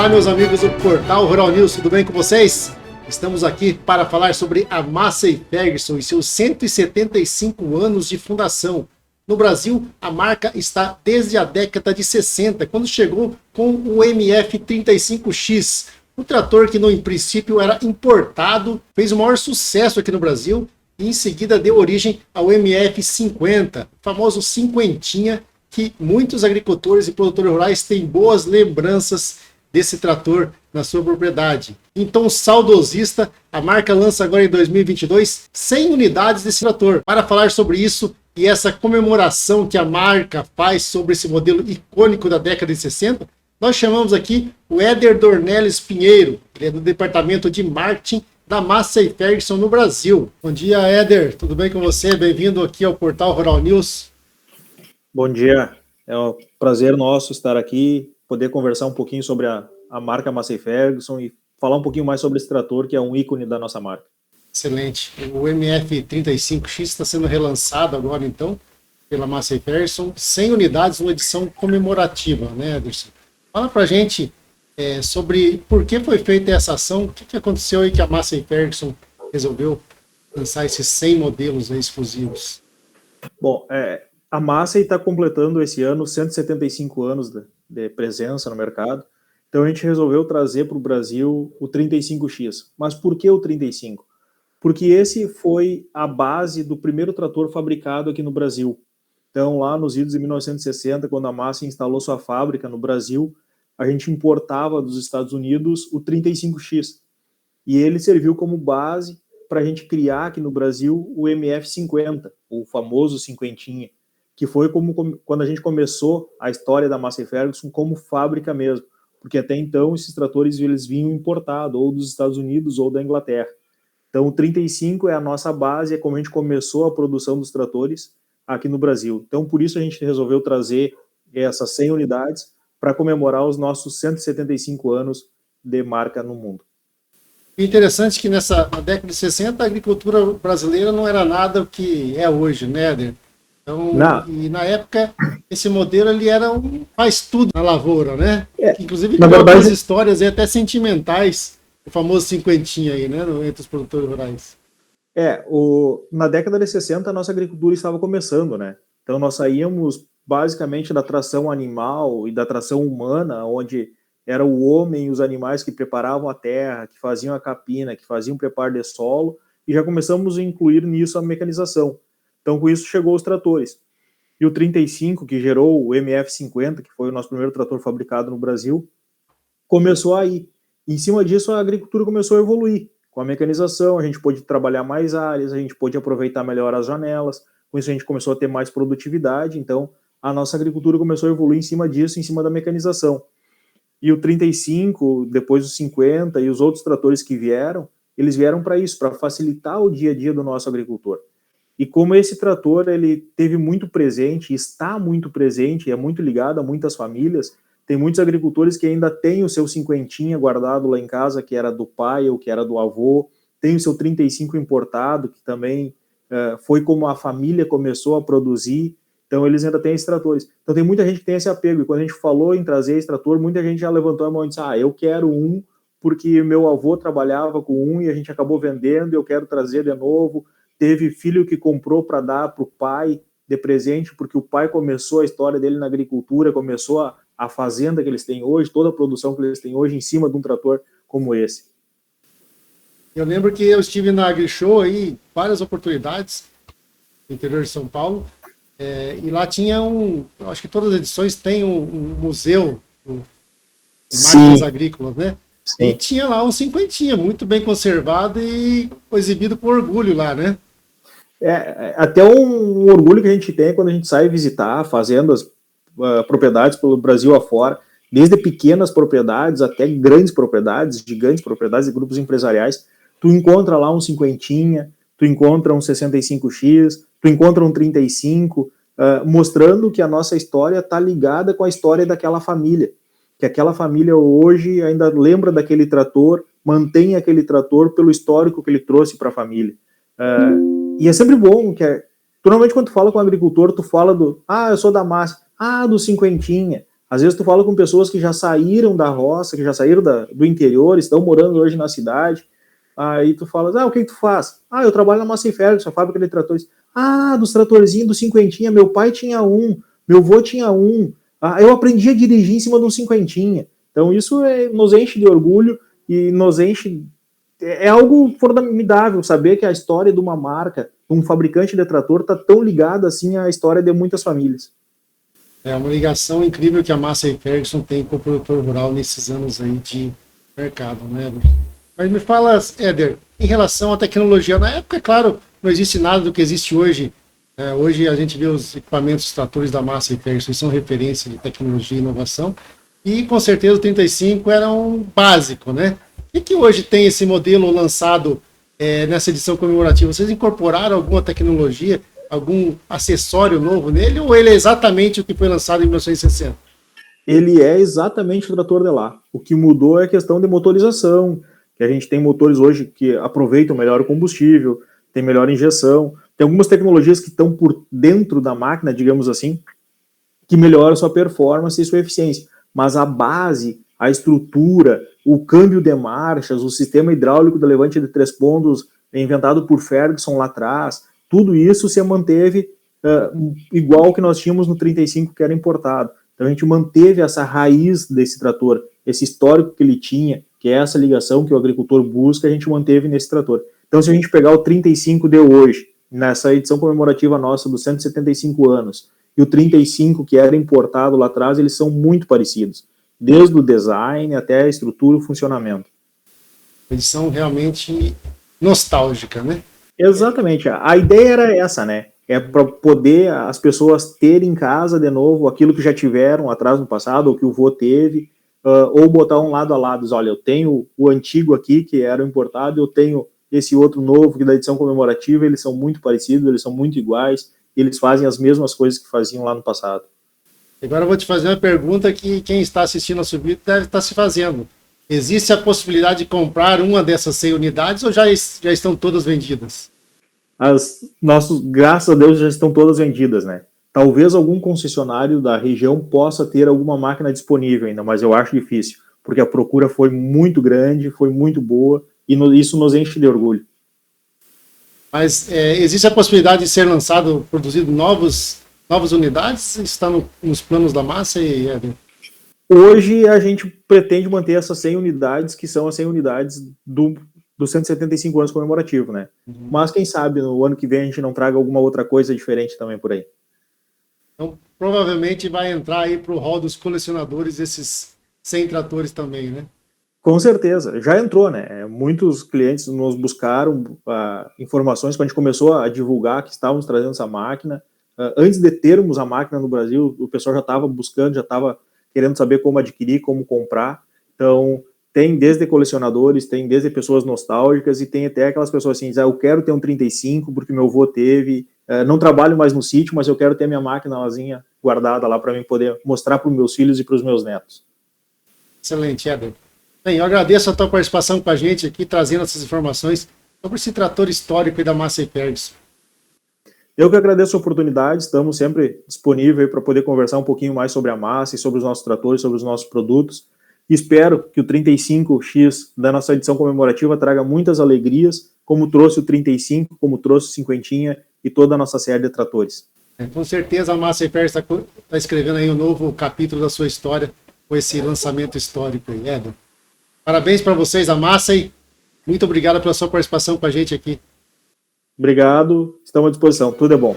Olá, meus amigos do Portal Rural News, tudo bem com vocês? Estamos aqui para falar sobre a Massey Ferguson e seus 175 anos de fundação. No Brasil, a marca está desde a década de 60, quando chegou com o MF35X, um trator que, no princípio, era importado, fez o maior sucesso aqui no Brasil e, em seguida, deu origem ao MF50, o famoso cinquentinha, que muitos agricultores e produtores rurais têm boas lembranças desse trator na sua propriedade. Em tom saudosista, a marca lança agora em 2022 100 unidades desse trator. Para falar sobre isso e essa comemoração que a marca faz sobre esse modelo icônico da década de 60, nós chamamos aqui o Éder Dornelles Pinheiro, ele é do departamento de marketing da Massey Ferguson no Brasil. Bom dia, Éder, tudo bem com você? Bem-vindo aqui ao Portal Rural News. Bom dia, é um prazer nosso estar aqui, poder conversar um pouquinho sobre a marca Massey Ferguson e falar um pouquinho mais sobre esse trator, que é um ícone da nossa marca. Excelente. O MF35X está sendo relançado agora, então, pela Massey Ferguson, 100 unidades, uma edição comemorativa, né, Ederson? Fala pra gente sobre por que foi feita essa ação, o que aconteceu aí que a Massey Ferguson resolveu lançar esses 100 modelos aí exclusivos. Bom, a Massey está completando esse ano 175 anos de presença no mercado, então a gente resolveu trazer para o Brasil o 35X. Mas por que o 35? Porque esse foi a base do primeiro trator fabricado aqui no Brasil. Então, lá nos idos de 1960, quando a Massey instalou sua fábrica no Brasil, a gente importava dos Estados Unidos o 35X. E ele serviu como base para a gente criar aqui no Brasil o MF50, o famoso cinquentinha, que foi quando a gente começou a história da Massey Ferguson como fábrica mesmo, porque até então esses tratores eles vinham importados, ou dos Estados Unidos ou da Inglaterra. Então o 35 é a nossa base, é como a gente começou a produção dos tratores aqui no Brasil. Então por isso a gente resolveu trazer essas 100 unidades para comemorar os nossos 175 anos de marca no mundo. Interessante que na década de 60 a agricultura brasileira não era nada o que é hoje, né, Éder? Então, e na época, esse modelo ele era faz tudo na lavoura, né? Inclusive, tem algumas histórias aí, até sentimentais, o famoso cinquentinha aí, né? Entre os produtores rurais. Na década de 60 a nossa agricultura estava começando, né? Então nós saíamos basicamente da tração animal e da tração humana, onde era o homem e os animais que preparavam a terra, que faziam a capina, que faziam o preparo de solo, e já começamos a incluir nisso a mecanização. Então, com isso, chegou os tratores. E o 35, que gerou o MF50, que foi o nosso primeiro trator fabricado no Brasil, começou aí. Em cima disso, a agricultura começou a evoluir. Com a mecanização, a gente pôde trabalhar mais áreas, a gente pôde aproveitar melhor as janelas, com isso a gente começou a ter mais produtividade, então a nossa agricultura começou a evoluir em cima disso, em cima da mecanização. E o 35, depois o 50 e os outros tratores que vieram, eles vieram para isso, para facilitar o dia a dia do nosso agricultor. E como esse trator ele teve muito presente, está muito presente, é muito ligado a muitas famílias, tem muitos agricultores que ainda têm o seu cinquentinha guardado lá em casa, que era do pai ou que era do avô, tem o seu 35 importado, que também foi como a família começou a produzir, então eles ainda têm esses tratores. Então tem muita gente que tem esse apego, e quando a gente falou em trazer esse trator, muita gente já levantou a mão e disse, eu quero um, porque meu avô trabalhava com um e a gente acabou vendendo, eu quero trazer de novo. Teve filho que comprou para dar para o pai de presente, porque o pai começou a história dele na agricultura, começou a fazenda que eles têm hoje, toda a produção que eles têm hoje em cima de um trator como esse. Eu lembro que eu estive na AgriShow aí, várias oportunidades, no interior de São Paulo, e lá tinha acho que todas as edições tem um museu de máquinas agrícolas, né? Sim. E tinha lá um cinquentinha, muito bem conservado e exibido com orgulho lá, né? Até um orgulho que a gente tem quando a gente sai visitar fazendas, propriedades pelo Brasil afora, desde pequenas propriedades até grandes propriedades, gigantes propriedades e grupos empresariais, tu encontra lá um cinquentinha, tu encontra um 65X, tu encontra um 35, mostrando que a nossa história está ligada com a história daquela família, que aquela família hoje ainda lembra daquele trator, mantém aquele trator pelo histórico que ele trouxe para a família. E é sempre bom, normalmente quando tu fala com o agricultor, tu fala eu sou da Massey, do cinquentinha, Às vezes tu fala com pessoas que já saíram da roça, que já saíram do interior, estão morando hoje na cidade, aí tu fala, o que tu faz? Eu trabalho na Massey Ferguson, a fábrica de tratores. Dos tratorzinhos do cinquentinha, meu pai tinha um, meu avô tinha um, eu aprendi a dirigir em cima de um cinquentinha. Então isso nos enche de orgulho e nos enche... É algo formidável saber que a história de uma marca, um fabricante de trator, está tão ligada assim à história de muitas famílias. É uma ligação incrível que a Massey Ferguson tem com o produtor rural nesses anos aí de mercado, né? Mas me fala, Éder, em relação à tecnologia, na época, é claro, não existe nada do que existe hoje. Hoje a gente vê os equipamentos, os tratores da Massey Ferguson, são referência de tecnologia e inovação, e com certeza o 35 era um básico, né? E que hoje tem esse modelo lançado nessa edição comemorativa? Vocês incorporaram alguma tecnologia, algum acessório novo nele, ou ele é exatamente o que foi lançado em 1960? Ele é exatamente o trator de lá. O que mudou é a questão de motorização, que a gente tem motores hoje que aproveitam melhor o combustível, tem melhor injeção, tem algumas tecnologias que estão por dentro da máquina, digamos assim, que melhoram sua performance e sua eficiência. Mas a base, a estrutura, o câmbio de marchas, o sistema hidráulico do levante de 3 pontos inventado por Ferguson lá atrás, tudo isso se manteve igual ao que nós tínhamos no 35, que era importado. Então a gente manteve essa raiz desse trator, esse histórico que ele tinha, que é essa ligação que o agricultor busca, a gente manteve nesse trator. Então se a gente pegar o 35 de hoje, nessa edição comemorativa nossa dos 175 anos, e o 35 que era importado lá atrás, eles são muito parecidos, desde o design até a estrutura e o funcionamento. Eles são realmente nostálgica, né? Exatamente, a ideia era essa, né? É para poder as pessoas terem em casa de novo aquilo que já tiveram atrás no passado, ou que o vô teve, ou botar um lado a lado. Olha, eu tenho o antigo aqui, que era o importado, eu tenho esse outro novo, que da edição comemorativa, eles são muito parecidos, eles são muito iguais, eles fazem as mesmas coisas que faziam lá no passado. Agora eu vou te fazer uma pergunta que quem está assistindo ao vídeo deve estar se fazendo. Existe a possibilidade de comprar uma dessas 100 unidades ou já estão todas vendidas? Graças a Deus, já estão todas vendidas, né? Talvez algum concessionário da região possa ter alguma máquina disponível ainda, mas eu acho difícil, porque a procura foi muito grande, foi muito boa, e isso nos enche de orgulho. Mas existe a possibilidade de ser lançado, produzido novas unidades? Está nos planos da Massey, Éder? Hoje a gente pretende manter essas 100 unidades, que são as 100 unidades dos 175 anos comemorativo, né? Uhum. Mas quem sabe no ano que vem a gente não traga alguma outra coisa diferente também por aí. Então provavelmente vai entrar aí para o hall dos colecionadores esses 100 tratores também, né? Com certeza, já entrou, né? Muitos clientes nos buscaram informações quando a gente começou a divulgar que estávamos trazendo essa máquina. Antes de termos a máquina no Brasil, o pessoal já estava buscando, já estava querendo saber como adquirir, como comprar. Então, tem desde colecionadores, tem desde pessoas nostálgicas e tem até aquelas pessoas assim, eu quero ter um 35 porque meu avô teve, não trabalho mais no sítio, mas eu quero ter minha máquinazinha guardada lá para mim poder mostrar para os meus filhos e para os meus netos. Excelente, Éder. Bem, eu agradeço a tua participação com a gente aqui, trazendo essas informações sobre esse trator histórico da Massey Ferguson. Eu que agradeço a oportunidade, estamos sempre disponíveis para poder conversar um pouquinho mais sobre a Massey, sobre os nossos tratores, sobre os nossos produtos. Espero que o 35X da nossa edição comemorativa traga muitas alegrias, como trouxe o 35, como trouxe o cinquentinha e toda a nossa série de tratores. Com certeza a Massey Ferguson está escrevendo aí um novo capítulo da sua história com esse lançamento histórico aí, Éder. Parabéns para vocês, a Massey. Muito obrigado pela sua participação com a gente aqui. Obrigado, estamos à disposição. Tudo é bom.